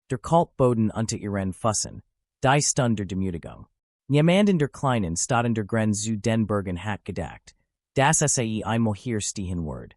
Der Kalt Boden unter ihren Füssen, die Stunde der Demütigung. Niemand der Kleinen statt der Gren zu den Bergen hat gedacht, das sei einmal hier stehen Word.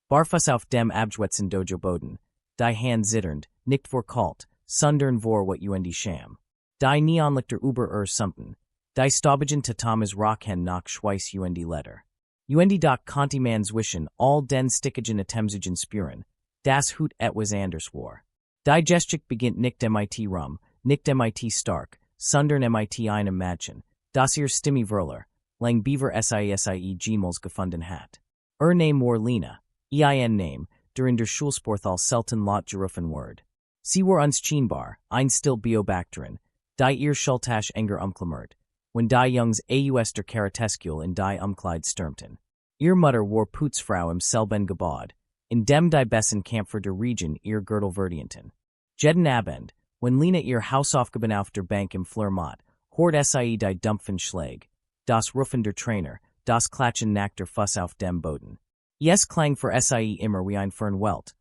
Barfuß auf dem Abschwätzen Dojo Boden, die Hand zitternd, nicht vor Kalt, sondern vor what die Scham. Die Neonlichter über Sumpten, die Staubigen Tatamas Rockhen nach Schweiß die Letter. Doch konnte man zwischen all den Stickigen Atemzugen spüren, das Hut etwas anders war. Die Gestik beginnt nicht mit rum, nicht mit stark, sondern mit einem Mädchen, das ihr Stimme Verler, lang Beaver sie Gmals gefunden hat. Name war Lena, Name, der in der Schulsporthal selten laut gerufen Word. Sie war unscheinbar, ein still Beobacterin, die ihr Schultasch enger umklammert, when die Jungs aus der Karateskul in die Umkleid stürmten. Ihr Mutter war Putzfrau im selben Gebäude, in dem die besten Kämpfer der Region ihr Gürtel verdienten. Jeden Abend, when Lena ihr Hausaufgaben auf der Bank im Fleur hort sie die dumpfen Schläge, das Rufen der Trainer, das Klatschen nach der Fuss auf dem Boden. Yes klang für sie immer wie ein Fernwelt,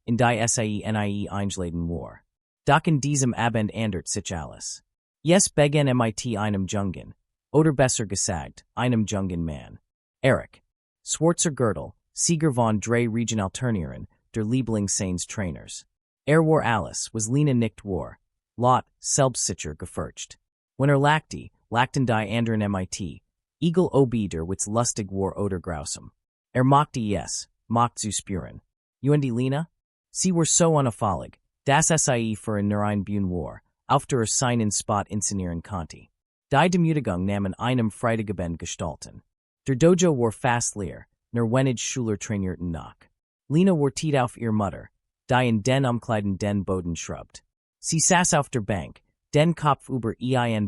in die sie einschladen war. Doch in diesem Abend ändert sich alles. Yes begen mit einem Jungen, oder besser gesagt, einem Jungen Mann. Eric. Schwarzgurt, Sieger von drei Regionalturnieren, der Lieblingsseins Trainers. War alles, was Lena nicht war. Lot, selbstsicher gefurcht. Wenn lachten die anderen mit, Eagle ob der Witz lustig war oder grausam. Mochte mocht zu spüren. Die Lena? Sie war so unauffällig, dass sie für ein Bühn war, auf der seinen Spot inszenieren konnte. Die Demütigung nahmen einem Freitagebend gestalten. Der Dojo war fast leer, nur wenig Schüler trainierten nach. Lena war tiet auf ihr Mutter, die in den Umkleiden den Boden schrubbed. Sie saß auf der Bank, den Kopf über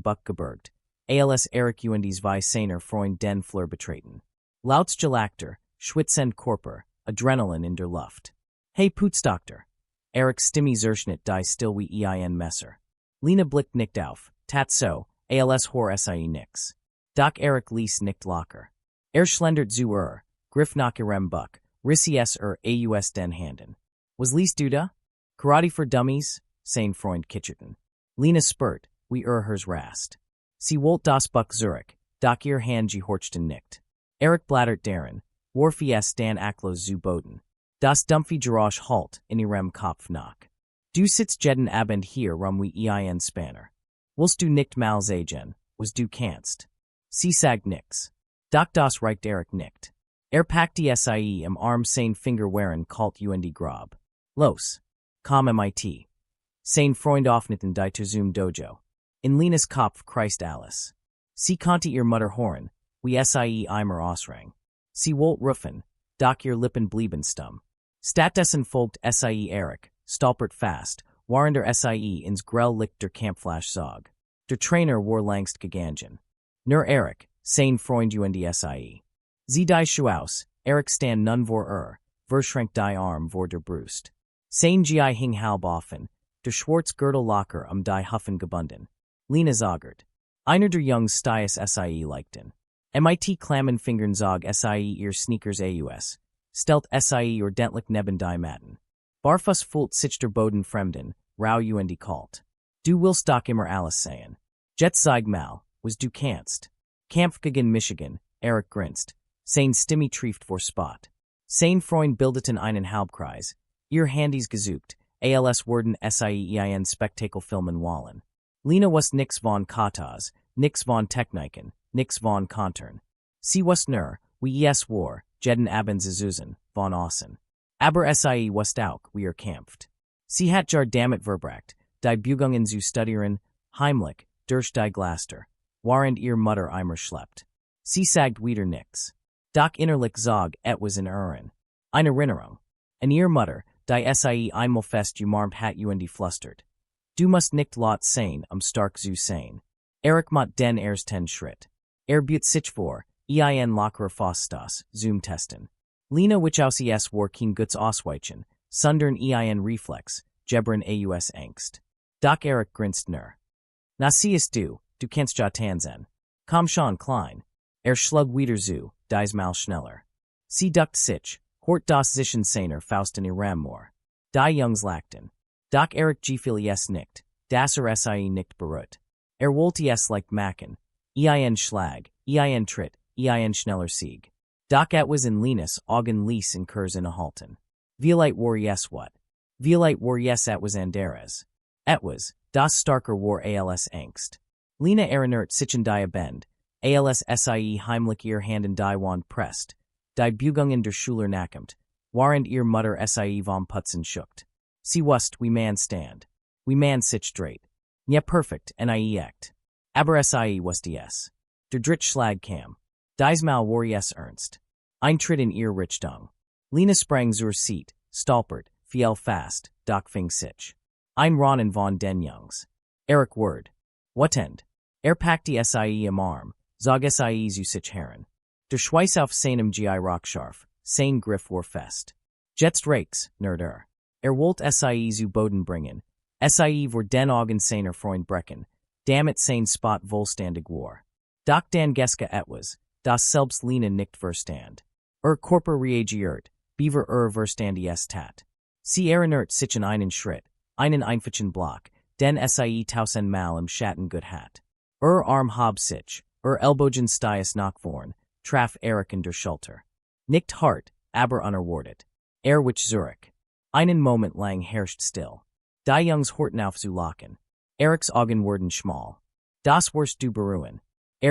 Buck gebeugt, als Eric und zwei seiner Freund den Fleur betreten. Lauts Gelacter, schwitzend Körper, Adrenalin in der Luft. Hey Putzdoktor. Eric Stimme Zerschnitt die still wie Messer. Lena blickt nicht auf, tat so, als hor sie nix. Doch Eric ließ nicht locker. Schlendert zu griff nach ihrem Buck, rissi aus den Handen. Was liest du da? Karate for Dummies? Sein Freund kicherten. Lena spurt, wie hers rast. Sie wollt das Buck Zurich, doch ihr Hand gehorchten nicht. Eric blattert darin, warfi dan Aklos zu Boden. Das dumpfe Geräusch halt in ihrem Kopf nach. Du sitzt jeden Abend hier wie Spanner. Willst du nicht mal sagen, was du kannst? Sie sagt nix. Doch das reicht Eric nicht. Packte sie im Arm sein Finger waren kalt grob. Los. Komm mit. Sein Freund öffneten die zum Dojo. In Lenas Kopf kreist alles. Sie konnte ihr Mutter hören, wie sie immer ausrang. Sie wollt rufen, doch ihr Lippen blieben stumm. Stattdessen folgt sie Eric, stolpert fast, waren der sie ins grell Licht der Kampfflash zog. Der Trainer war längst gegangen. Nur Eric, sein Freund und sie. Sie die Schuaus, Eric stand nun vor verschränkt die Arm vor der Brust. Sein Gi hing halb offen, der Schwarzgürtel locker die Huffen gebunden. Lena zagert. Einer der Jungs stiess sie leichten. Mit klammen Fingern zog sie ihr Sneakers aus. Stelt sie ordentlich neben die Matten. Barfuß fühlt sich der Boden fremden, rau und kalt. Du willst doch immer alles sagen. Jet zeig mal, was du kannst. Kampf gegen Michigan, Eric grinst. Sein Stimme trieft vor Spot. Sein Freund bildeten einen Halbkreis. Ihr Handys gesucht, als wurden sie Spektakelfilmen wallen. Lena was nix von Katas, nix von Techniken, nix von Kontern. Sie was nur, wie war, jeden Abend zusammen, von außen. Aber sie was auch, wie kämpft. Sie hat damit verbracht, die Bugungen zu studieren, heimlich, durch die Glaster, während ihr Mutter immer schleppt. Sie sagt wieder nix. Doch innerlich zog etwas in ihren. Eine Erinnerung. Und ihr Mutter, die sie einmal fest umarmt hat und flustert. Du musst nicht laut sein, stark zu sein. Eric mot den ersten Schritt. But sich vor, locker fast zum testen. Lena which aus war kein Guts ausweichen, sondern Reflex, gebren aus Angst. Doch Eric grinst nur. Na siehst du kannst ja tanzen. Komm schon klein. Schlug wieder zu, dies mal schneller. Sie duckt sich, hort das Zischen seiner Faust in ihrem Moor. Die Jungs lachten. Doc Eric Gefühle es nicht, das sie nicht berührt. Wollte es like machen, ein Schlag, ein Tritt, ein schneller Sieg. Doc etwas in Linus Augen ließ in Kurs in Halten. Vielleicht war es what? Vielleicht war es etwas anderes. Etwas, das starker war als Angst. Lena erinnert sich an die Bend, als sie heimlich ihr Handen die Wand presst, die Bugungen der Schüler nachkommt, warend ihr Mutter sie vom Putzen schuckt. Sie wusst, wie man stand. Wie man sich dreht. Ja perfekt, nie echt. Aber sie wusste es. Der dritte Schlag kam. Diesmal war es ernst. Ein Tritt in ihr Richtung. Lena sprang zur Seat, stolpert, fiel fast, Doc fing sich. Ein Ronnen von den Jungs. Eric word. Wotend. Packte sie am Arm, zog sie zu sich heran. Der Schweiß auf seinem gi rockscharf, sein Griff war fest. Jetzt reicht's, nerd wollte sie zu Boden bringen. Sie vor den Augen seiner Freund brechen, damit sein Spot vollständig war. Doc dan Geske etwas, das selbst Lena nicht verstand. Körper reagiert, beaver verstandiges tat. Sie erinnert sich an einen Schritt, einen einfachen Block, den sie tausen mal im Schatten gut hat. Arm hob sich, Ellbogen stiess nach vorn, traf Eric in der Schulter. Nicht hart, aber unerwartet. Wich Zurich. Einen Moment lang herrscht still. Die Jungs horten auf zu lachen. Erics Augen wurden schmal. Das wirst du beruhen.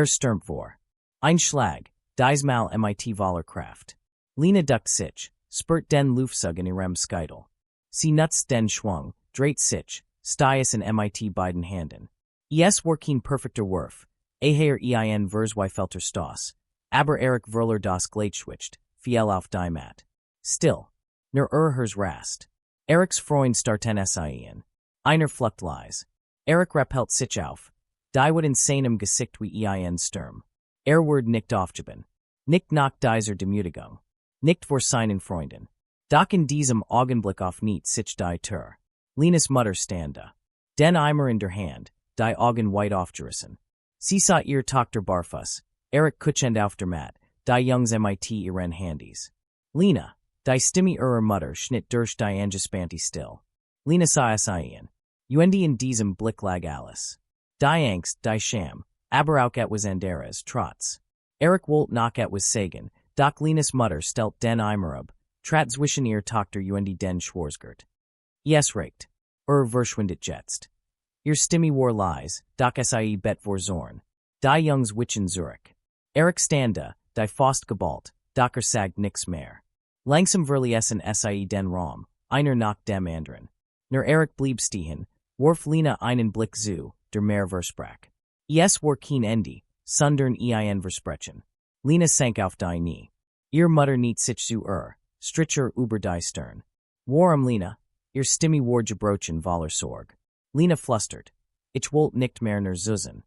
Stürmt vor. Ein Schlag, diesmal mit voller Kraft. Lena duckt sich, spurt den Luftzug in ihrem Skeitel. Sie nutzt den Schwung, dreht sich, stiess in mit beiden Handen. Es war kein perfekter Wurf, ein Verzweifelter Stoss, aber Eric Verler das Gleitschwitcht, fiel auf die Mat. Still. Nur hers rast. Erics Freund starten in. Einer flucht leise. Eric rappelt sich auf. Die would in seinem Gesicht wie ein Sturm. Word nicht aufgeben. Nicht nach dieser Demütigung. Nicht vor seinen Freunden. Doc in diesem Augenblick auf nicht sich die Tür. Lenas Mutter stande. Den Eimer in der Hand, die Augen weit aufgerissen. Sie sah ihr Tochter Barfuss. Eric kutschend auf der Mat, die Jungs mit ihren Handys. Lena. Die Stimme ihrer Mutter schnitt durch die Angespanti still. Lena sah es ein. In diesem Blick lag Alice. Die Angst, die Scham, aber auch etwas anderes, trotz. Eric wollte noch etwas sagen, doch Lenas Mutter stellt den Eimer ab, trat zwischen ihr Tochter den Schwarzgurt. Es reicht. Verschwindet jetzt. Ihr Stimme war leise, doch sie bet vor Zorn. Die Jungs wichen Zurich. Eric stande, die Faust geballt, doch sagt nix mehr. Langsam verließen sie den Raum, einer nach dem anderen. Nur Eric blieb stehen, warf Lena einen Blick zu, der mehr versprach. Es war kein Ende, sondern ein Versprechen. Lena sank auf die Knie. Ihr Mutter nicht sich zu Stritcher über die Stirn. Warum Lena? Ihr Stimme war gebrochen voller Sorg. Lena flustert. Ich wollte nicht mehr nur zuzen.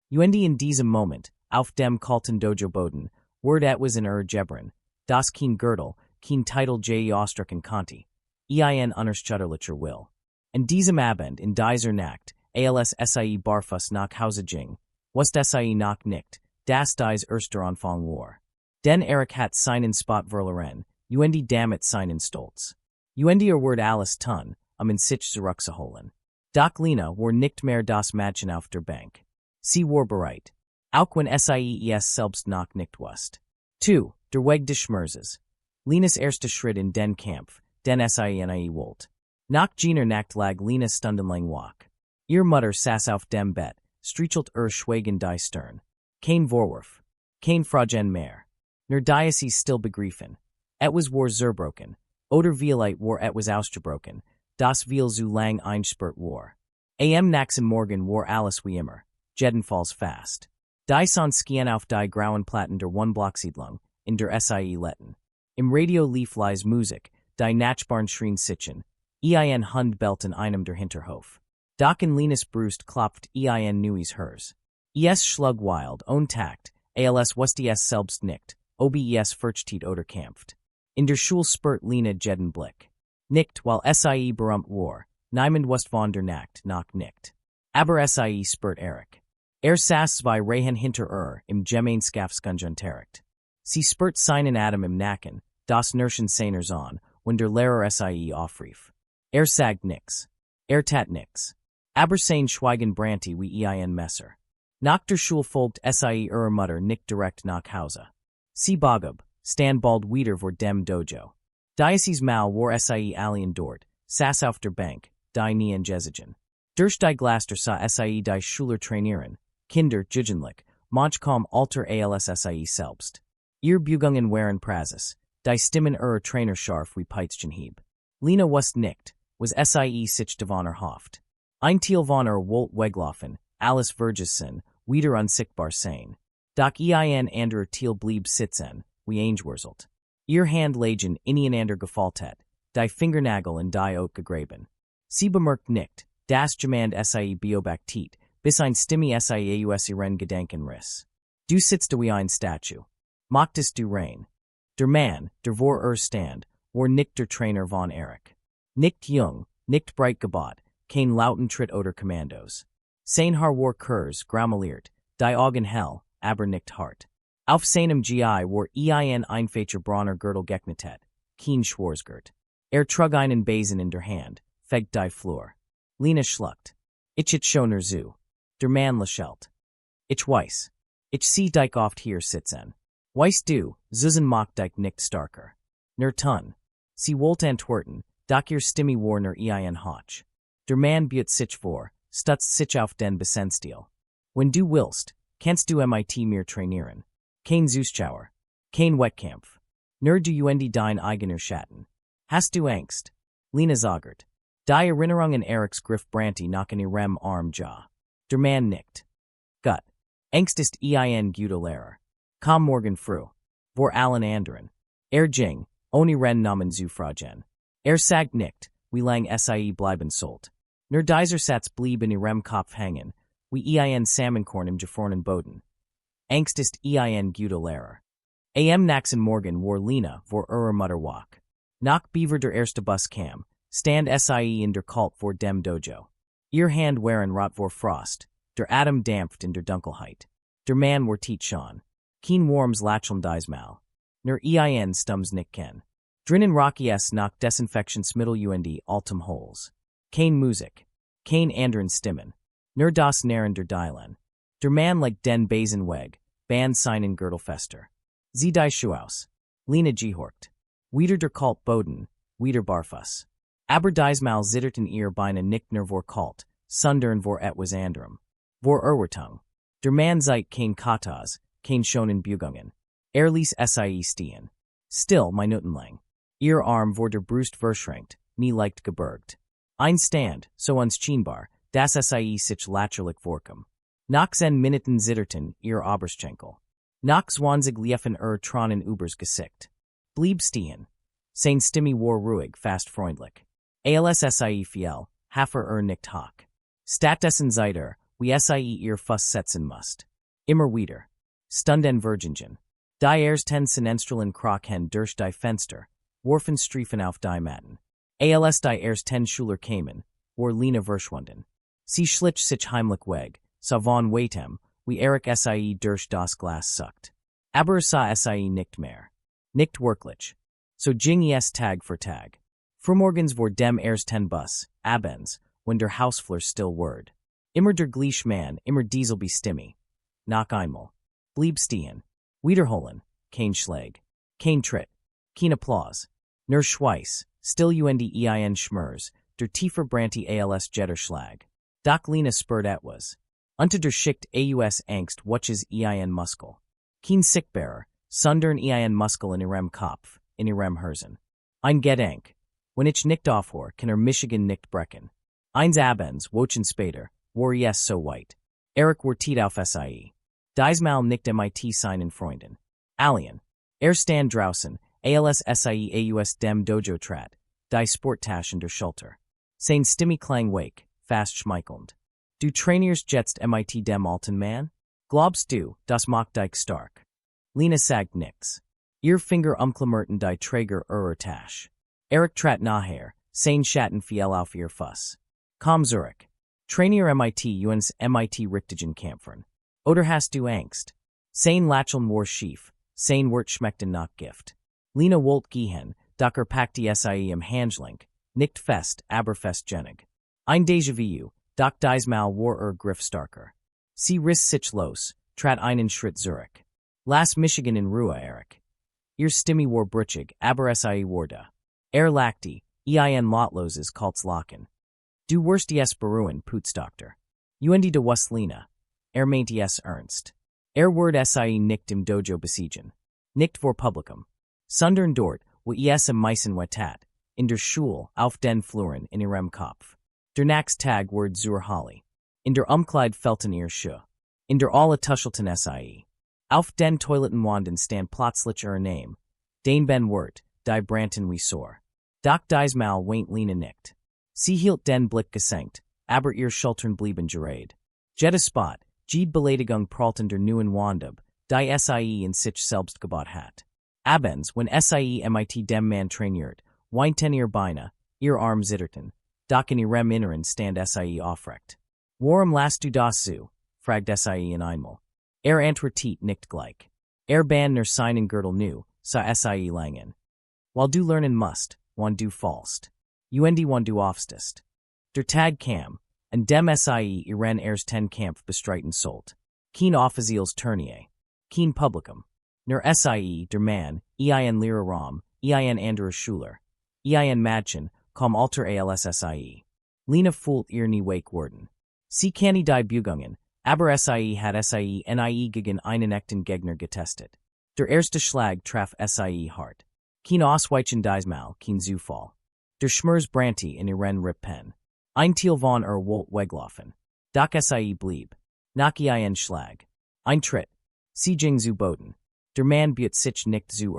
In diesem Moment, auf dem kalten Dojo Boden, word etwas in Gebren, das kein Gürtel, kein Titel ausdrücken konnte. Ein unerschütterlicher Will. In diesem Abend in dieser Nacht, als sie barfuss nach Hause ging, was sie noch nicht, das dies erster Anfang war. Den Eric hat seinen Spot verloren, damit seinen Stolz. Word Alice tun, in sich zurückzuholen. Doch Lena war nicht mehr das Mädchen auf der Bank. Sie war bereit. Auch wenn sie es selbst noch nicht wusste. 2. Der Weg des Schmerzes. Lenas erster Schritt in den Kampf, den sie wollte. Nach jener Nacht lag Lena stundenlang wach. Ihr Mutter saß auf dem Bett, strichelt Schweigen die Stirn. Kein Vorwurf. Kein Fragen mehr. Nur die sie still begriffen. Etwas war zerbrochen. Oder vielleicht war etwas ausgebrochen, das viel zu lang einspurt war. Nächsten Morgen war alles wie immer, jedenfalls fast. Die Sonskien auf die grauen Platten der One-Block-Siedlung, in der sie letten. Im Radio lief leise Musik, die Nachbarn schrien sichen, Hund bellt in einem der Hinterhof. Doch in Lenas Brust klopft Neues hers. Es schlug wild, ohne Takt, als wusste es selbst nicht, ob es fürchtet oder kämpft. In der Schule spurt Lena jeden Blick. Nicht, weil sie berühmt war, niemand wusste von der Nacht noch nicht. Aber sie spurt Eric. Saß zwei Reihen hinter im Gemeinschaftskundenunterricht. Sie spurt seinen Atem im Nacken, das Nurschen seiner Sohn, wenn der Lehrer sie aufrief. Sagt nix. Tat nix. Aber sein Schweigen Branti wie ein Messer. Nach der Schule folgt sie ihre Mutter nicht direkt nach Hause. Sie Bogub, stand bald wieder vor dem Dojo. Diocese Mal war sie alien dort, sass auf der Bank, die Nien Jesigen. Durch die Glaster sa sie die Schuler trainieren, Kinder, Jugendlich, manchmal alter als sie selbst. Ihr Bugungen waren Prazes, die Stimmen ihrer Trainer scharf wie Peitschenhieb. Lena wust nicht, was sie sich devoner Hoft. Ein Teil von Wolt Weglaufen, Alice Vergesson, wieder unsichtbar sein. Doch ein anderer Teil blieb sitzen, wie eingewurzelt. Ihr Hand lagen ineinander gefaltet, die Fingernagel in die Oak gegraben. Sie bemerkt nicht, das jemand sie beobachtet, bis ein Stimme sie aus ihren Gedanken riss. Du sitzt wie ein Statue. Mochtest du rein. Der Mann, der vor stand, war nicht der Trainer von Erich. Nicht jung, nicht breit gebaut, kein lauten Tritt oder Kommandos. Sein Haar war kurz, graumeliert, die Augen hell, aber nicht hart. Auf seinem GI war ein einfacher brauner Gürtel geknetet, kein Schwarzgurt. Trug einen Besen in der Hand, fegt die Flur. Lena schluckt. Ich schoner zu. Der Mann lächelt. Ich weiß. Ich see dich oft hier sitzen. Weißt du, Susan macht dich nicht starker. Nur Ton. Sie wollte antworten, doch ihr Stimme war nur ein Hotch. Der Mann bietet sich vor, stutzt sich auf den Besenstil. Wenn du willst, kannst du mit mir trainieren. Kein Zuschauer. Kein Wettkampf. Nur du dein eigener Schatten. Hast du Angst? Lena sagert. Die Erinnerungen Erichs Griff Branti nach in ihrem Arm jaw. Der Mann nickt. Gut. Angst ist ein guter Lehrer. Komm morgen früh. Vor allen anderen. Jing, ohne Ren Namen zu fragen. Sagt nicht, wie lang sie bleiben sollt. Nur dieser Satz blieb in ihrem Kopf hängen, wie ein Samenkorn im gefrorenen Boden. Angst ist ein guter Lehrer. Am nächsten Morgen war Lena vor ihrer Mutter wach. Nach Beaver der erste Bus kam, stand sie in der Kalt vor dem Dojo. Ihr Hand waren rot vor Frost, der Atem dampft in der Dunkelheit. Der Mann war tiet schon. Kein Worms lacheln dies Mal. Nur ein Stums nicht ken. Drinnen Rocky s nach Desinfektionsmittel altum holes. Kein Musik. Kein anderen Stimmen. Nur das Naren der Dielen. Der Mann like den Basenweg, Band seinen Gürtelfester. Sie die Schuhaus. Lena gehorcht. Wieder der Kalt Boden, wieder Barfuss. Aber dies Mal zitterten ihr Beine nicht nur vor Kalt, sondern vor etwas anderem. Vor Erwartung. Der Mann seit kein Katas, kein schonen Bugungen. Ließ sie stehen. Still minutenlang. Ihr Arm vor der Brust verschränkt, nie leicht gebergt. Ein Stand, so unscheinbar, das sie sich lächerlich vorkam. Nach 10 Minuten zitterten ihr Oberschenkel. Nach 20 liefen Tronen übers Gesicht. Blieb stehen. Sein Stimme war ruhig, fast freundlich. Als sie fiel, hafer nicht hoch. Stattdessen seid wie sie ihr Fuss setzen musst. Immer wieder. Stunden Virgingen. Die ersten Senenstrelen krochen durch die Fenster, warfen Striefen auf die Matten. Als die ersten Schüler kamen, war Lena verschwunden. Sie schlich sich heimlich weg, sah von weitem, wie Erich sie durch das Glas suckt. Aber sah sie nicht mehr. Nicht wirklich. So ging es Tag für Tag. Frühmorgens vor dem ersten Bus, abends, wenn der Hausflur still ward. Immer der gleiche Mann, immer dieselbe Stimme. Nach einmal. Blieb stehen. Wiederholen. Kein Schlag. Kein Tritt. Kein Applaus. Nur Schweiß. Still ein Schmers. Der tiefer Branti als Jetterschlag. Doch Lena spürt etwas. Unter der Schicht aus Angst watches ein Muskel. Kein Sickbearer, sondern ein Muskel in ihrem Kopf, in ihrem Herzen. Ein Gedank. Wenn ich nicht aufhör, kann Michigan nicht brechen. Eins abends, wochen später, war es so weit. Erich war tiet auf sie. Diesmal nicht mit seinen Freunden. Alien. Stand draußen, als sie aus dem Dojo trat, die Sporttasche in der Schulter. Sein Stimme klang wake, fast schmeichelnd. Du trainierst jetzt mit dem alten Mann? Glaubst du, das macht dich stark? Lena sagt nix. Ihr Finger umklammerten die Träger ihrer Tasche. Erich trat nachher, sein Schatten fiel auf ihr Fuss. Komm zurück. Trainier uns mit richtigen Kämpfern. Oder hast du Angst? Sein Lacheln war schief, sein Wort schmeckten nach Gift. Lena wollte gehen, doch packte sie im Handgelenk, nicht fest, aber festgenig. Ein déjà vu, Doc diesmal war Griff starker. Sie riss sich los, trat einen Schritt Zurich. Las Michigan in Ruhe Eric. Ihr Stimme war brüchig, aber sie war da. Lackte, ein Lotloses Kaltz Lachen. Du wirst es beruhen, Putzdoktor. Und de was Lena. Meint es ernst. Word sie nicht im Dojo besiegen. Nicht vor Publikum. Sondern dort, wo es im Meissen wetat, in der Schule, auf den Fluren in ihrem Kopf. Der nächste Tag word zur Halle. In der Umkleid felten ihr Schuh. In der alle Tuschelten sie. Auf den Toiletten wanden stand plötzlich Name. Den Ben Wort, die Branten wie sor. Doc diesmal weint Lena nicht. Sie hielt den Blick gesenkt, aber ihr Schultern blieben gerade. Jede Spot, jede Beleidigung prallten der neuen Wandub, die sie in sich selbst gebaut hat. Abends, wenn sie mit dem Mann trainiert, weinten ihr Beine, ihr Arm zitterten, doch in ihrem Inneren stand sie aufrecht. Warum lasst du das so? Fragt sie in einmal. Antwortet nicht gleich. Band ner seinen Gürtel nu, sa sie langen. Weil du lernen musst, wann du fallst. Wann du aufstehst. Der Tag kam, und dem sie ihren ersten Kampf bestreiten sollt. Kein offizielles Turnier. Kein Publikum. Nur sie, der Mann, ein Lehrer Rom, ein anderer Schüler. Ein Mädchen, kom alter alssie. Lena fühlt ihr nie wake worden. Sie kann die Bugungen, aber sie hat sie nie gegen einen echten Gegner getestet. Der erste Schlag traf sie hart. Kein Ausweichen diesmal, kein Zufall. Der Schmers Branti in ihren Rippen. Ein Teil von Wolt weglaufen. Doch sie blieb. Nach ein Schlag. Ein Tritt. Sie ging zu Boden. Der Mann büt sich nicht zu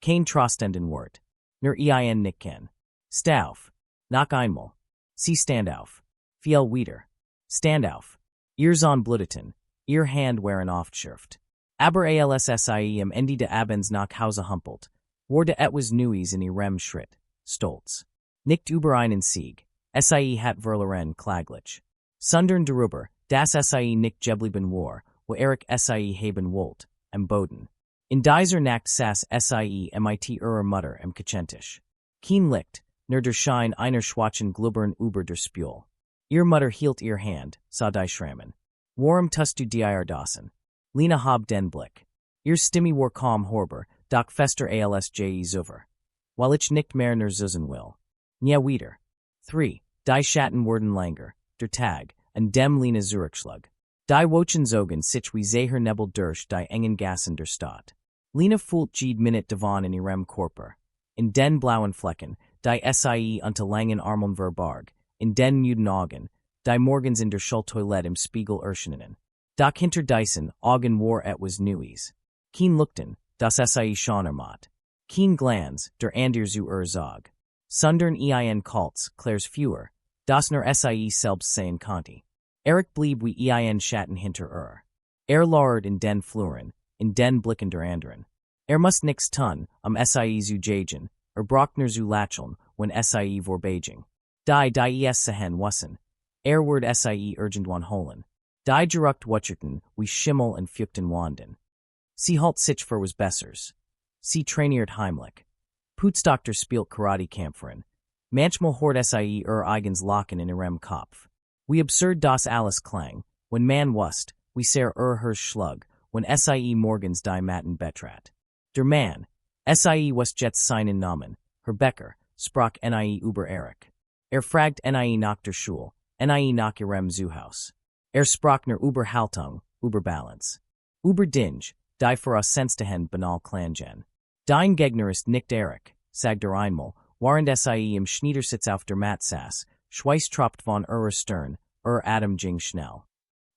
Kein trostenden Wort. Nur ein Nicken. Stauf. Nach einmal. Sie stand auf. Viel wieder. Stand auf. Ihr Zahn bluteten. Ihr Hand waren aufgeschürft. Aber alssie am Ende de Abends nach Hause humpelt. Wurde etwas Neues in ihrem Schritt. Stolz. Nicht über einen Sieg. Sie hat verloren klaglich. Sondern darüber, dass sie nicht geblieben war, wo sie haben wollt, am Boden. In dieser Nacht saß sie mit ihrer Mutter am Küchentisch. Kein Licht, nur der Schein einer schwachen Glubbern über der Spül. Ihr Mutter hielt ihr Hand, sah die Schrammen. Warum tust du dir dassen? Lena hab den Blick. Ihr Stimme war kaum horber, doch fester alsje zuver. Weil ich nicht mehr nur zusen will. Ja wieder. 3. Die Schatten wurden langer, der Tag, und dem Lena Zurichschlug. Die Wochen zogen sich wie Zeher Nebel durch die engen Gassen der Stadt. Lena fühlt jede Minute davon in ihrem Körper. In den blauen Flecken, die sie unter langen Armeln verbarg, in den müden Augen, die morgens in der Schultoilette im Spiegel erscheinen. Doch hinter diesen Augen war etwas Neues. Kein Lukten, das sie schon mat. Kein Glanz, der ander zu Zog. Sondern ein Kaltz, Claire's fewer, das nur sie selbst sehen konnte. Blieb wie ein Schatten hinter lauert in den Fluren, in den Blicken der anderen. Must nix tun, sie zu jagen, brockner zu lacheln, when sie vor Beijing. Die es sehen wussen. Word sie irgendwann holen. Die gerucht wutscherten, wie Schimmel und Feuchten wanden. Sie halt sich für was Bessers. Sie trainiert heimlich. Putzdoktor spielt Karate-Kämpferin. Manchmal hort sie eigens Lachen in ihrem Kopf. Wie absurd das alles klang, when man wust, wie sehr her Schlug, when sie morgens die Matten betrat. Der Mann, sie wust jetzt seinen Namen, her Becker, sprach nie über Eric. Fragt nie nach der Schule, nie nach ihrem Zuhaus. Sprach nur über Haltung, über Balance. Über Dinge, die für uns Senstehen banal klangen. Dein Gegner ist nicht Eric, sagt einmal, während sie im Schneidersitz auf der Matt saß, Schweiß tropft von Stirn, Atem ging schnell.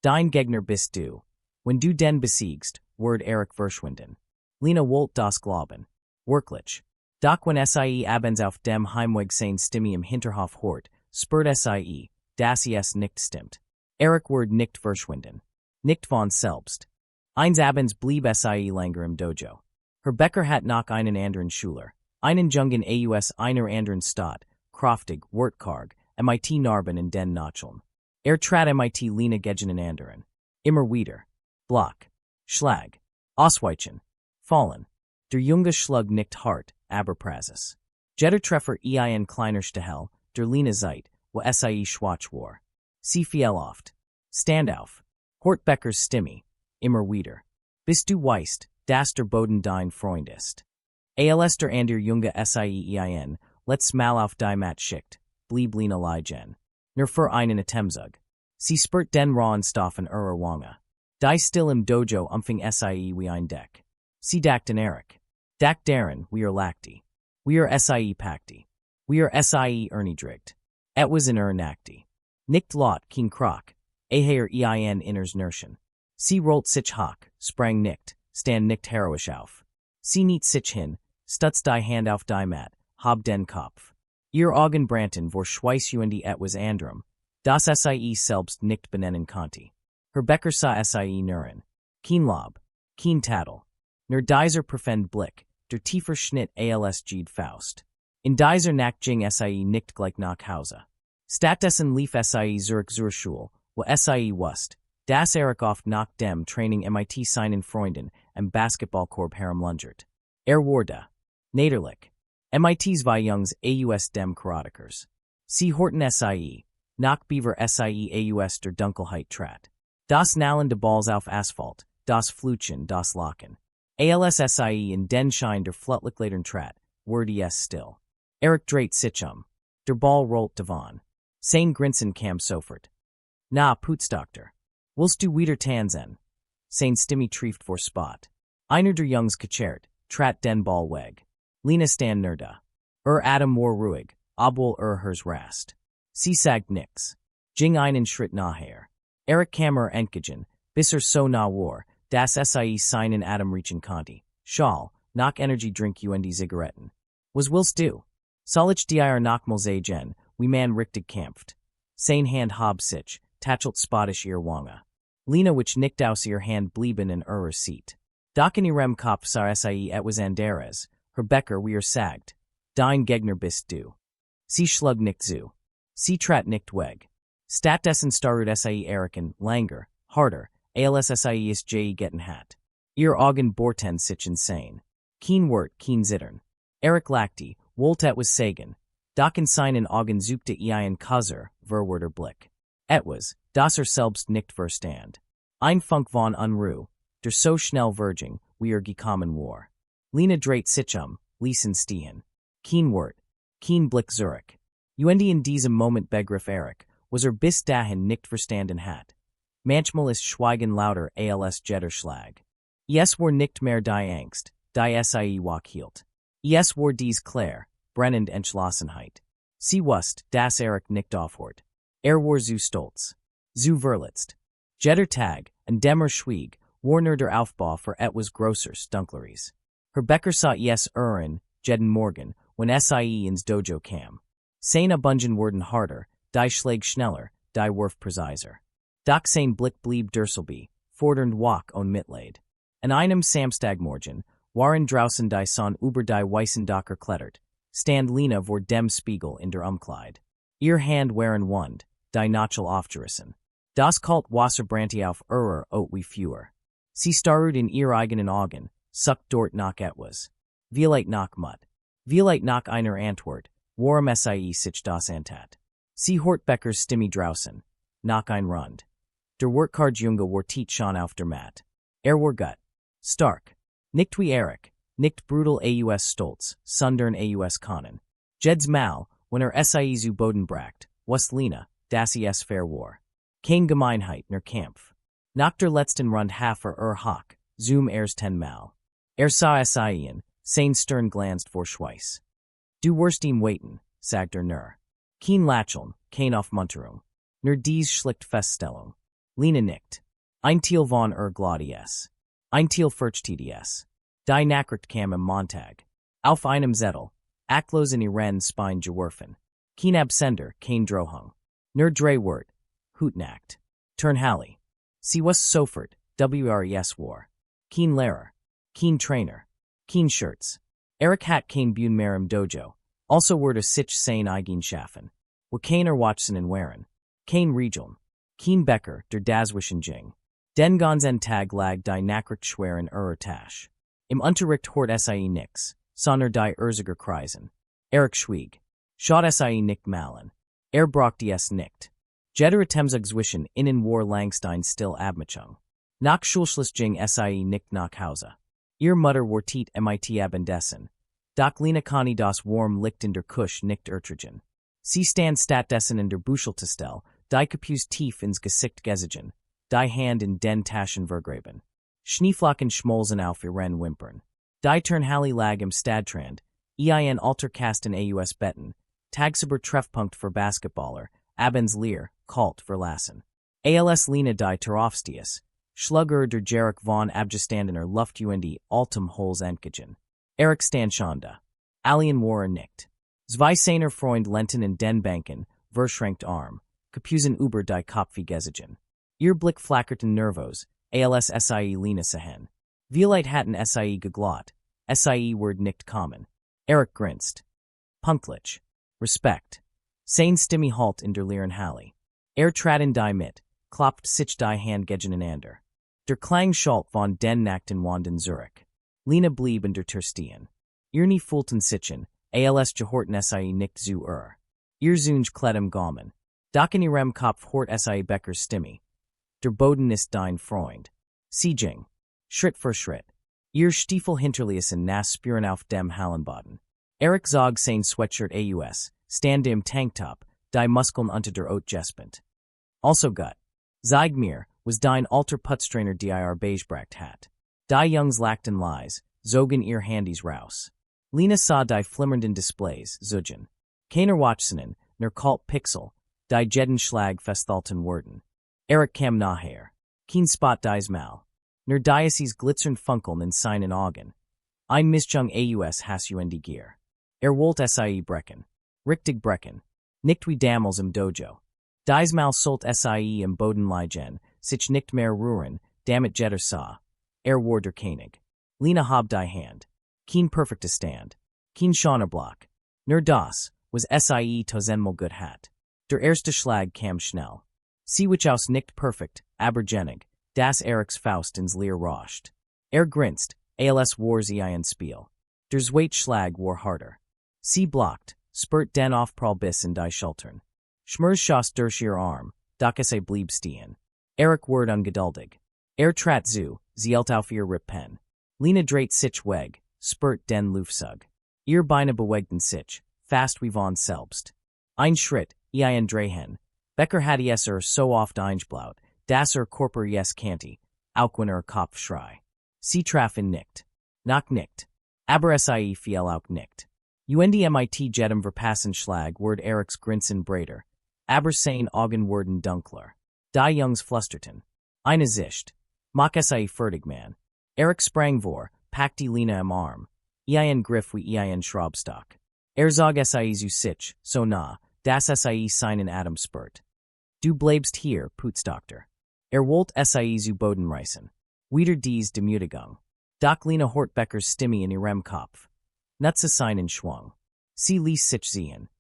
Dein Gegner bist du. Wenn du den besiegst, word Eric verschwinden. Lena wollt das glauben. Wirklich. Doch wenn sie abends auf dem Heimweg sein Stimme im Hinterhof hort, spürt sie, dass es nicht stimmt. Eric word nicht verschwinden. Nicht von selbst. Eins abends blieb sie länger im Dojo. Her Becker hat noch einen anderen Schüler. Einen Jungen aus einer anderen Stadt, kraftig, wortkarg, mit Narben in den Nacheln. Trat mit Lena gegen anderen. Immer wieder. Block. Schlag. Ausweichen. Fallen. Der junge Schlug nicht hart, aber Praxis. Jeder Treffer ein kleiner Stahel, der Lena Zeit, wo sie Schwarzgurt. Sie Fieloft. Standauf. Hortbeckers Stimme. Immer wieder. Bist du weißt, dass der Boden dein Freund ist. Als der Ander Junge Siein, let's mal auf die Mat schickt, blieb Lina liegen. Nur für einen Atemzug. Sie spurt den rauen Stoffen ihrer Wange. Die still im Dojo sie wie ein Deck. Sie dachten Eric. Dak Darren, we are lacti. We are sie pacti. We are sie erniedrigt. Etwas in nakti. Nicht lot keen krok. Eher ein inners Nerschen. Sie rollt sich hoch, sprang nicht, stand nicht heroisch auf. Sie niet sich hin, stutz die Hand auf die Mat, hob den Kopf. Ihr Augen brannten vor Schweiß und etwas anderem, das sie selbst nicht benennen konnte. Her Becker sah sie Nuren. Keen Lob. Keen Tattel. Nur dieser Profend Blick, der tiefer Schnitt als Ged Faust. In dieser Nachtjing sie nicht gleich nach Hause. Stattdessen lief sie Zurich zur Schule, wo sie wusste, dass oft nach dem Training mit seinen Freunden am Basketballkorb herumlungert. Wurde. Naderlich. MIT's zwei Jungs aus dem Karadekers. Sie horten sie, nach Beaver sie aus der Dunkelheit trat. Das Nallen de Balls auf Asphalt, das Flutschen, das Lachen. Als sie in den Schein der Flutlichleitern trat, wurde es still. Eric dreht sich Der Ball rollt davon. Sein Grinsen kam sofort. Na, Putzdochter. Willst du wieder tanzen? Sein Stimme trieft vor Spot. Einer der Jungs kachert, trat den Ball weg. Lina stand nerda. Adam war ruhig, obwohl hers rast. Sie sagt nix. Ging einen Schritt nachher. Eric Kammer entgegen, bis so nah war, das sie seinen Adam riechen konnte. Schall, nach Energy drink und Zigaretten. Was willst du? Soll ich dir noch mal sagen, wie man richtig kämpft? Sein Hand hob sich, tachelt spottisch ihr Wange. Lina which nicht aus ihr Hand blieben in ihrer Seat. Doch in ihrem Kopf sah sie etwas anderes, her Becker wie sagt. Dein Gegner bist du. Sie schlug nicht zu. Sie trat nicht weg. Stattdessen starrte sie Eriken, langer, harder, als sie ist getten hat. Ihr Augen bohrten sich insane. Keen Wort, keen Zittern. Eric lachte, wollte etwas sagen. Doch in seinen Augen suchte ein Kaiser, verwirrter Blick. Etwas, das selbst nicht verstand. Ein Funk von Unruhe, der so schnell verging, wie gekommen war. Lina dreht sich ließen stehen. Keen Wort, keen Blick Zurich. Und in diesem Moment begriff Eric, was bis dahin nicht verstanden hat. Manchmal ist Schweigen lauter als Jetterschlag. Es war nicht mehr die Angst, die sie wach hielt. Es war dies Claire, brennend Entschlossenheit. Sie wusste, dass Eric nicht aufhört. War zu stolz. Zu verletzt. Jetter Tag, und demmer Schwieg, war nur der Aufbau für etwas Grossers Dunkleries. Her Becker sah jeden Morgen, when sie ins Dojo kam. Sein Abungen wurden harder, die Schläge schneller, die Wurf präziser. Doch sein Blick blieb Durselby, fordernd wach und Mitleid. An einem Samstagmorgen, waren draußen die Sonne über die weißen Dächer klettert, stand Lina vor dem Spiegel in der Umkleid. Ihr Hand waren wund, die Nachel aufgerissen. Das kalt Wasser brannte auf ihrer Haut wie Feuer. Sie starrte in ihr eigenen Augen, sucked dort nach etwas. Vielleicht nach Mut. Vielleicht nach einer Antwort, warum sie sich das antat. Sie Hortbeckers Stimme draußen. Nach ein Rund. Der Workhard Junge war tief schon auf der Mat. War gut. Stark. Nicht wie Eric. Nicht brutal aus Stolz, sondern aus Kanon. Jeds Mal, wenn sie zu Boden bracht, was Lina, dass es fair war. Kein Gemeinheit nur Kampf. Nach der letzten Rund hafer Hock, zum 10 Mal. Sah sie sein Stern glanzt vor Schweiß. Du wirst ihm waiten, sagt nur. Kein Lacheln, kein Aufmunterung. Nur dies schlicht Feststellung. Lina nickt. Ein Teil von Gladies. Ein Teil Furchtts. Die Nachricht kam im Montag. Auf einem Zettel. Acklos in ihren Spine geworfen. Kein Absender, kein Drohung. Nur drei Wort. Hutnacht. Turnhalli. Sie was sofort, wres war. Kein Lehrer. Kein Trainer. Kein Shirts. Eric hat kein Bun mehr im Dojo. Also wurde sich sein eigen schaffen. Wo keiner Watson in Waren. Kein Regeln. Kein Becker, der Daswischen Jing. Den ganzen Tag lag die Nachricht schwer in Tasch. Im Unterricht hort sie nix, sondern die Urziger Kreisen. Eric schwieg. Schaut sie nicht malen. Brock ds nicht. Jeder Temzug zwischen innen war Langstein still Abmachung. Nach Schulschlussjing sie nicht nach Hause. Ihr Mutter wartet mit Abendessen. Doch Lena Conny das warm Licht in der Kusch nicht ertragen. Sie stand stattdessen in der Bücheltestell, die Kapus tief ins Gesicht gesigen, die Hand in den Taschen vergraben. Schneeflocken schmolzen auf ihren Wimpern. Die Turnhalle lag im Stadtrand, ein Alterkasten aus Betten, Tagsaber Treffpunkt für Basketballer, Abends Leer, Kalt verlassen. Als Lena die Terofstius, Schlugger der Jarek von Abgestandener Luft und Altum Holes entgegen. Stanschanda. Alien war nicht. Zwei seiner Freund Lenten in den Banken, verschränkt Arm, Kapusen über die Kopf gesigen. Ihr Blick flackerten nervos, als sie Lena sahen. Violett hatten sie geglott, sie word nicht kommen. Grinst. Punktlich. Respekt. Sein Stimme halt in der leeren Halle. Traten die mit, klopft sich die Hand gegen einander. Der Klang schalt von den Nachten wanden Zurich. Lena blieb in der Terstien. Ihr nie fulten sichen, als gehorten sie nicht zu Ihr zunge kledem Gaumen. Doch in ihrem Kopf hort sie Beckers Stimme. Der Boden ist dein Freund. Sieging. Schritt für Schritt. Ihr Stiefel hinterließen nas spüren auf dem Hallenboden. Zog sein Sweatshirt aus, stand im Tanktop, die Muskeln unter der Haut gespent. Also gut. Zeig mir, was dein alter Putztrainer dir beigebracht hat. Die Jungs lachten lies, zogen ihr Handys raus. Lena sah die flimmernden Displays, zugen. Keiner Watchsenen, ner kalt Pixel, die jeden Schlag festhalten worden. Kam nachher. Keen Spot dies mal. Ner Diocese glitzern funkeln in seinen Augen. Ein Mischung aus has und Gier. Wollt sie brechen. Richtig brechen. Nicht wie damals im Dojo. Dies mal sollt sie im Boden liegen, sich nicht mehr rühren, damit jeder sah. War der König. Lena hob die Hand. Keen perfekte Stand. Keen Schaunerblock. Nur das, was sie tozenmal gut hat. Der erste Schlag kam schnell. Sie wich aus nicht perfekt, aber genig, das Faust ins Leer rauscht. Grinst, als war sie ein Spiel. Der zweite Schlag war harder. Sie blockt, spurt den Aufprall bis in die Schultern. Schmers schoss durch ihr Arm, doch blieb stehen. Ward ungeduldig. Trat zu, zielt auf ihr Rippen. Lena dreht sich weg, spurt den Lufzug. Ihr Beine bewegten sich, fast wie von selbst. Ein Schritt, ein Drehen. Becker hat so oft eingeblaut, dass Körper kanti, auch wenn Kopf schrei. Sie trafen nicht. Noch nicht. Aber sie fiel auch nicht. Mit jedem verpassen Schlag word Grinsen breiter. Aber sein Augen wurden dunkler. Die Jungs flusterten. Eine Sicht. Mach sie fertig man. Sprang vor, packte Lena im Arm. Ein Griff wie ein Schraubstock. Zog sie zu sich, so nah, dass sie seinen Atem spurt. Du bleibst hier, Putzdochter. Wollt sie zu Boden reißen. Wieder dies Demütigung. Doch Lena hort Beckers Stimme in ihrem Kopf. Nutze seinen Schwung. Sie ließ sich sehen.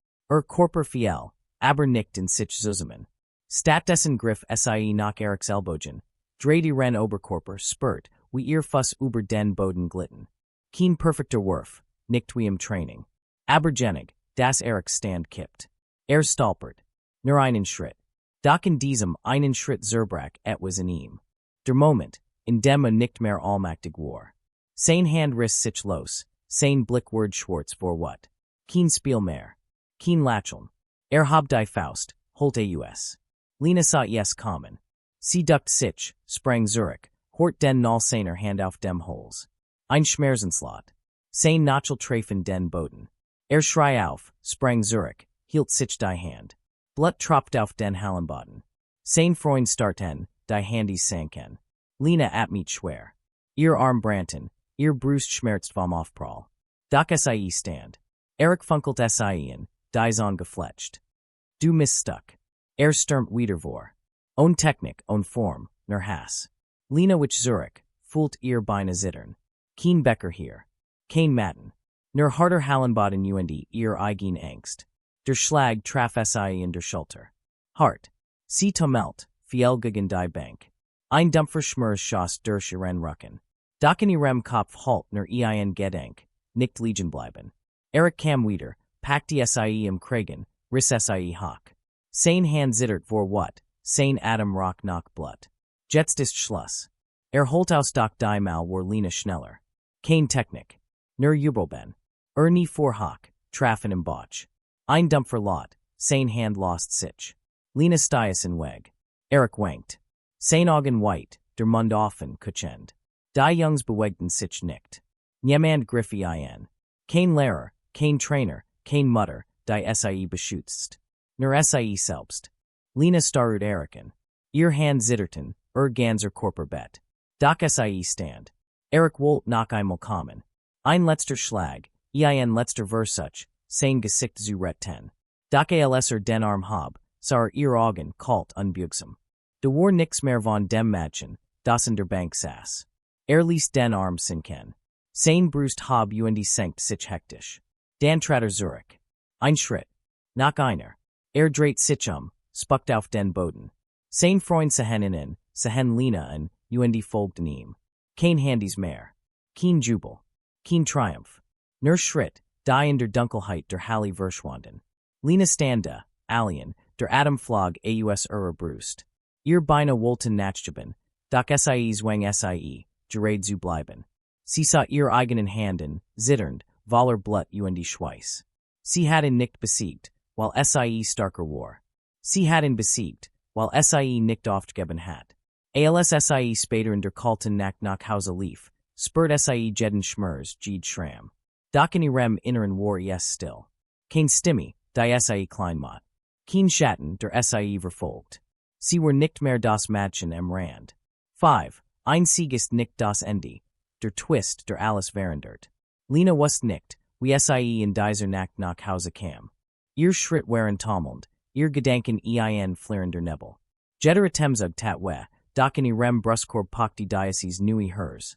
Körper fiel, aber nicht in sich zusammen. Stattdessen griff sie nach Ellbogen. Dreht ihren Oberkörper, spurt, wie ihr Fuss über den Boden glitten. Keen perfekter Wurf, nicht wie im Training. Aber genig, dass Stand kippt. Stolpert. Nur einen Schritt. Doch in diesem einen Schritt zerbrach etwas in ihm. Der Moment, in dem nicht mehr allmächtig war. Sein Hand riss sich los, sein Blick word Schwarz vor what. Keen Spiel mehr. Keen Lacheln. Hob die Faust, holt aus. Lena sah kommen. Sie duckt sich, sprang Zurich, hort den Null seiner Hand auf dem Holes. Ein Schmerzenslot. Sein Nachel treffen den Boden. Schrei auf, sprang Zurich, hielt sich die Hand. Blut tropft auf den Hallenboden. Sein Freund starten, die Handys sanken. Lena mit schwer. Ihr Arm brannten, ihr Brust schmerzt vom Aufprall. Doch sie stand. Funkelt sie in, dies gefletcht. Du misstuck. Stürmt wieder vor. Own Technik, own Form, nur Hass. Lena wich Zurich, fühlt ihr Beine zittern. Keen Becker hier. Kein Matten. Nur harder Hallenboden und ihr eigen Angst. Der Schlag traf sie in der Schulter. Hart. Sie tumelt, fiel gegen die Bank. Ein dumpfer Schmers schoss durch ihren Rücken. Doch in ihrem Kopf halt nur ein Gedenk, nicht liegen bleiben. Kam wieder, packte sie im Kragen, riss sie hoch. Sein Hand zittert vor what? Sein Adam Rock knock Blut. Jetstist Schluss. Holthaus Doc die Mal war Lena Schneller. Kein Technik. Nur Jubelben. Nie vor Hock, Traffen im Botch. Ein Dumpfer Lot, Sein Hand lost sich. Lena Stias in Weg. Eric wanked. Sein Augen White, der Mund offen, Kuchend. Die Jungs bewegten sich nicht. Niemand Griffy in. Kein Lehrer, kein Trainer, kein Mutter, die Sie beschützt. Nur Sie selbst. Lena starut Eriken. Ihr Hand zitterten, ganzer Körper bet. Doc Sie stand. Eric wollt noch einmal kommen. Ein letzter Schlag, letzter Versuch, sein Gesicht zu retten. Doc als den Arm hab, sah ihr Augen kalt unbugsam. De war nix mehr von dem Mädchen, das in der Bank saß. Ließ den Arm sinken. Sein Brust hab senkt sich hektisch. Dan tratter Zurich. Ein Schritt. Nach einer. Dreht sich spuckt auf den Boden. Sein Freund sehen innen, sehen Lena an, folgten ihm. Kein Handys mehr. Kein Jubel. Kein Triumph. Nur Schritt, die in der Dunkelheit der Halle verschwanden. Lena stande, alien, der Atemflog aus Brust. Ihr Beine wollten nachgeben, doch Sie zwang Sie, gerät zu bleiben. Sie sah ihr eigenen Handen, zitternd, voller Blut Schweiß. Sie hatten nicht besiegt, while Sie starker war. Sie hatten besiegt, while Sie nicht aufgegeben hat. Als Sie später in der kalten Nacht nach Hause lief, spürt Sie jeden Schmerz, schram. Doch in ihrem Inneren war es still. Kein Stimme, die Sie Kleinmott. Kein Schatten, der Sie verfolgt. Sie were nicht mehr das Mädchen am Rand. 5. Ein Sieg ist nicht das Ende. Der Twist, der alles verandert. Lena wusste nicht, wie Sie in dieser Nacht nach Hause kam. Ihr Schritt waren taumelnd, ihr Gedanken flirrender Nebel. Jeder Atemzug tat weh, doch in ihrem Brustkorb pochte Diocese neu hers.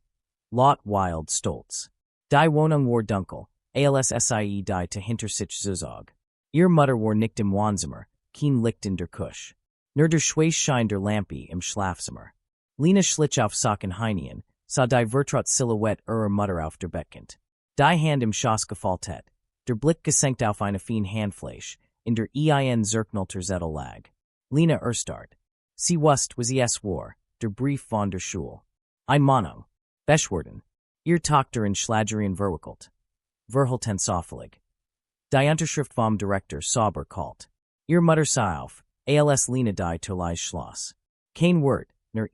Lot wild stolz. Die Wohnung war dunkel, als Sie die te hinter sich zuzog. Ihr Mutter war nicht im Wohnzimmer, kein Licht in der Küche. Nur der Schweißschein der Lampe im Schlafzimmer. Lena schlich auf Socken Heinien, sah die vertraut Silhouette ihrer Mutter auf der Bettkant. Die Hand im Schoß gefaltet, der Blick gesenkt auf eine fein Handfläche, in der zerknulter Zettel lag. Lena erstarrt. Sie wusste, was es war, der Brief von der Schule. Ein Mahnung. Beschwerden. Ihr Tochter in Schlagerian verwickelt. Verhalten soffelig. Die Unterschrift vom Direktor sauber kalt. Ihr Mutter sah auf, als Lena die Terleis Schloss. Kein Wort, nur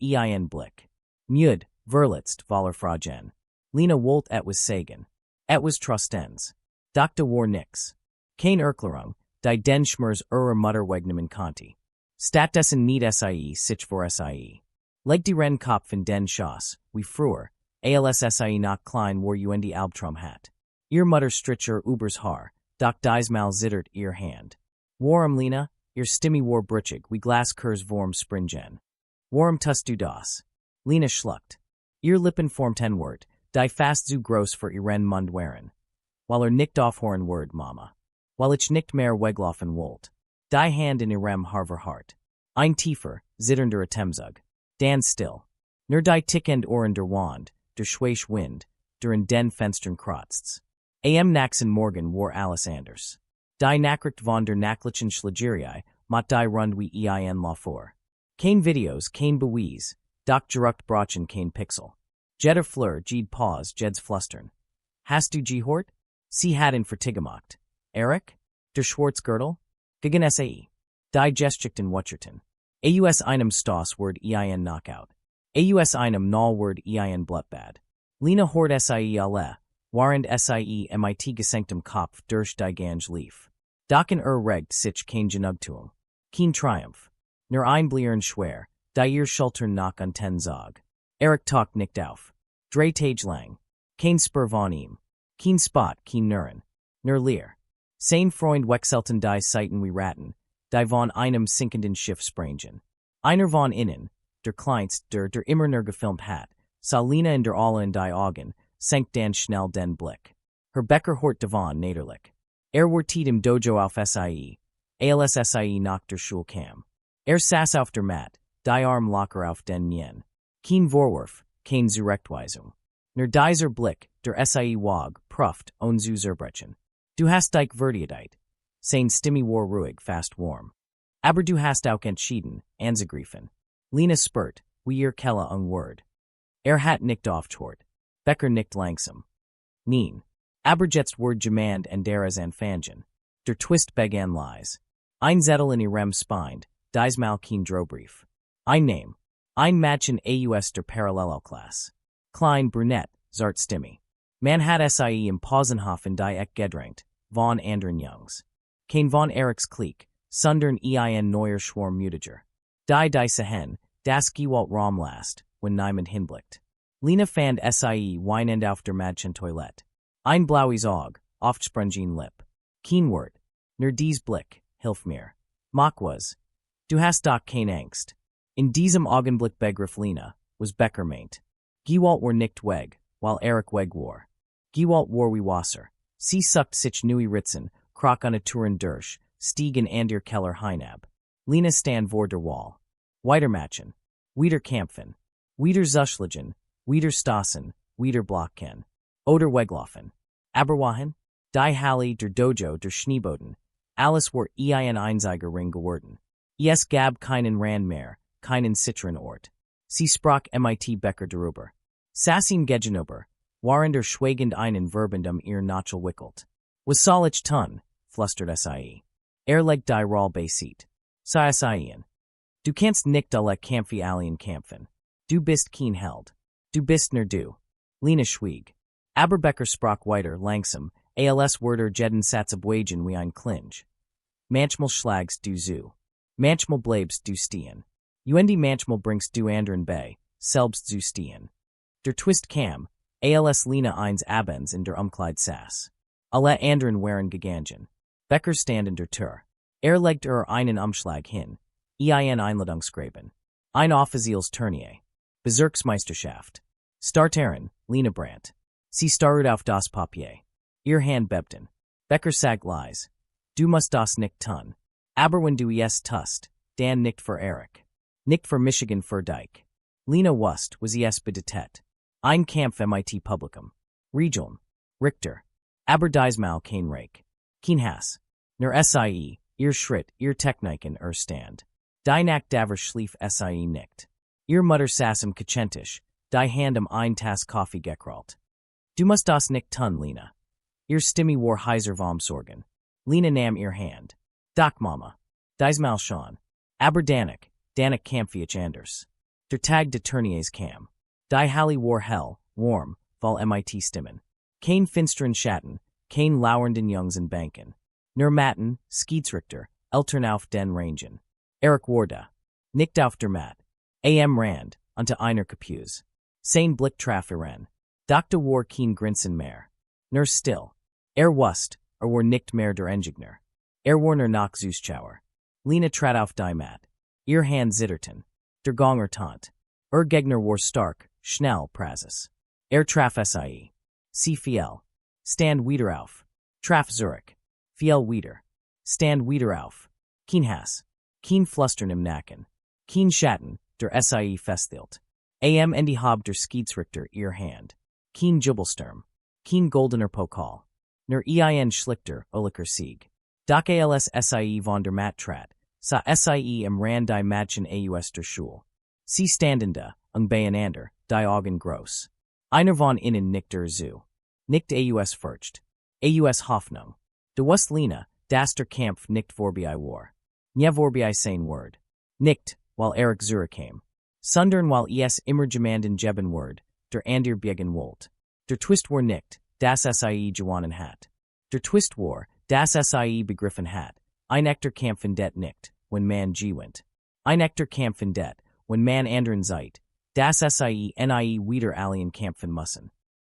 Blick. Mud, verletzt, voller Fragen. Lena wollt etwas sagen. Etwas trostens. Doktor war nix. Kein Erklärung, die den Schmerz ihrer Mutter wegnehmen konnte. Stattdessen nicht Sie sich vor Sie. Leg die Ren Kopf in den Schoss, wie früher, als Sie noch klein war Albtraum hat. Ihr Mutter strich übers Haar, doch diesmal zittert ihr Hand. Warum Lena? Ihr Stimme war brüchig, wie Glaskurs vorm Springen. Warum tust du das? Lena schluckt. Ihr Lippen formten Wort, die fast zu groß für ihren Mund waren. Weil nicht aufhören Word, Mama. Weil ich nicht mehr weglaufen wollt. Die Hand in ihrem Harver Hart. Ein tiefer, zitternder Atemzug. Dan still. Nur die tickend Ohren der Wand, der Schweisch Wind, der in den Fenstern kratzts. Naxen Morgen war alles anders. Die Nachricht von der Nachlichen Schlagerie, mot die rund wie la vor. Kein Videos, kein Beweis, doch gerucht Brachen kein Pixel. Jeder Fleur, jed Pause, jeds Flustern. Hast du gehört? Sie hatten vertigemacht. Eric? Der Schwarzgürtel? Gegen Sae. Die Geschichten Wucherten. Aus einem Stoss word Knockout. Aus einem Null word Blutbad. Lena hort Sie alle, warend Sie mit gesenktem Kopf durch die Gange lief. Docken regt sich kein Genugtuung. Kein Triumph. Nur ein Blieren schwer, die ihr Schultern noch an ten Zog. Eric taucht nicht auf. Drei Tage lang. Kein Spur von ihm. Kein Spot, kein Nuren. Nur Leer. Sein Freund wechselten die Seiten wie Ratten, die von einem sinkenden Schiff sprangen. Einer von innen, der kleinst, der immer nur gefilmt hat, sah Lena in der Alle in die Augen, senkt dan schnell den Blick. Her Becker hort davon naderlich. War tiet im Dojo auf Sie, als Sie nach der Schule kam. Saß auf der Mat, die Arm locker auf den Nien. Kein Vorwurf, kein Zurechtweisung. Nur dieser Blick, der Sie wog, pruft, zu zerbrechen. Du hast dich verdiedeit. Sein Stimme war ruhig, fast warm. Aber du hast auch entschieden, anzugreifen. Lena spurt, wie ihr Kella word. Hat nicht aufgehört. Becker nicht langsam. Neen. Aber jetzt word jemand and deras anfangen. Der Twist began lies. Ein Zettel in ihrem Spind, dies mal kein Drohbrief. Ein Name. Ein Mädchen aus der Parallelklasse. Klein, brunette, zart Stimme. Man hat sie im Pausenhof in die Eck gedrängt, von anderen Jungs. Kein von Eriks Klick, sundern ein neuer Schwarm Mutiger. Die Sehen, das Gewalt Raum last, when niemand hinblickt. Lena fand sie weinend auf der Mädchen Toilette. Ein blaues Aug, oft sprungen Lip. Kein Wort, nur dies Blick, hilf mir. Mock was. Du hast doch kein Angst. In diesem Augenblick begriff Lena, was Becker meint. Gewalt war nicht weg, while Erik weg war. Gewalt war wie Wasser. Sie sucht sich neue Ritzen, krok an a Touren durch, stieg in Ander Keller hinab. Lena stand vor der Wall. Weitermatchen. Wieder kämpfen. Wieder zuschlagen. Wieder stossen. Wieder blocken. Oder weglaufen. Aberwachen? Die Halle der Dojo der Schneeboden. Alles war ein einziger Ring geworden. Es gab keinen Rand mehr, keinen Citron Ort. Sie sprach mit Becker darüber. Sassin Gegenober, waren der schweigend einen Verbendum ihr Nachel wickelt. Was soll ich tun, flüstert sie. Leg die Roll besit. Sien. Du kannst nicht alle Kämpfe allen kämpfen. Du bist kein Held. Du bist nur du. Lena schwieg. Aber Becker sprach weiter langsam, als Wörter jeden Satz abwagen wie ein Klinge. Manchmal schlagst du zu. Manchmal bleibst du stehen. Manchmal bringst du anderen bei, selbst zu stehen. Der Twist kam, als Lena eins abends in der Umkleid saß. Alle anderen waren gegangen. Becker stand in der Tür. Legt einen Umschlag hin. Ein Einladungsgraben. Ein offizielles Turnier. Bezirksmeisterschaft. Starteren, Lena Brandt. Sie starret auf das Papier. Ihr Hand bebten. Becker sagt leise. Du musst das nicht tun. Aber wenn du es tust, dann nicht für Erik. Nicht für Michigan für Dike. Lena wust, was es bedeutet. Ein Kampf mit Publikum. Regeln. Richter. Aber diesmal kein Reich. Kein Hass. Nur sie, ihr Schritt, ihr Techniken, Stand. Die Nacht daver schlief sie nicht. Ihr Mutter saß im Kachentisch, die Hand ein Tass Kaffee gekralt. Du musst das nicht tun, Lena. Ihr Stimme war heiser vom Sorgen. Lena nahm ihr Hand. Doc Mama. Diesmal schon. Aber Danik Kampfiach anders. Der Tag de Turniers kam. Die Halle war hell, warm, vol mit Stimmen. Kein finsteren Schatten, kein lauernden Jungs in Banken. Nur Matten, Schiedsrichter, Eltern auf den Rangen. Erik Warda. Nicht auf der Mat. Rand, unter einer Kapuz. Sein Blick traf ihren. Dr. war kein Grinsen mehr. Nur still. Wust, war nicht mehr der Engigner. War nur noch Zuschauer. Lena trat auf die Mat. Ihr Hand zitterten. Der Gonger tant. Gegner war stark, schnell, Prazes. Traf sie. Sie fiel. Stand wieder auf. Traf Zurich. Fiel wieder. Stand wieder auf. Kein Hass. Kein Flustern im Nacken. Kein Schatten, der sie festhielt. Und die Hab der Schiedsrichter ihr Hand. Kein Jubelsturm. Kein goldener Pokal. Nur ein Schlichter, Oliker Sieg. Doch als sie von der Mat trat, sa sie im Rand die Mädchen aus der Schule. Sie standende, beieinander, die Augen groß. Einer von innen nickte zu. Nicht aus Furcht. Aus Hoffnung. Du wust Lena, dass der Kampf nicht vorbei war. Nie vorbei sein Word. Nicht, while Erik zurückkam. Sondern while es immer jemanden geben Word, der ander begen wollt. Der Twist war nicht, dass sie gewonnen hat. Der Twist war, dass sie begriffen hat. Ein echter Kämpfen det nicht, wenn man gewinnt. Ein echter Kämpfen det, wenn man anderen seid, dass sie nie wieder allen kämpfen müssen.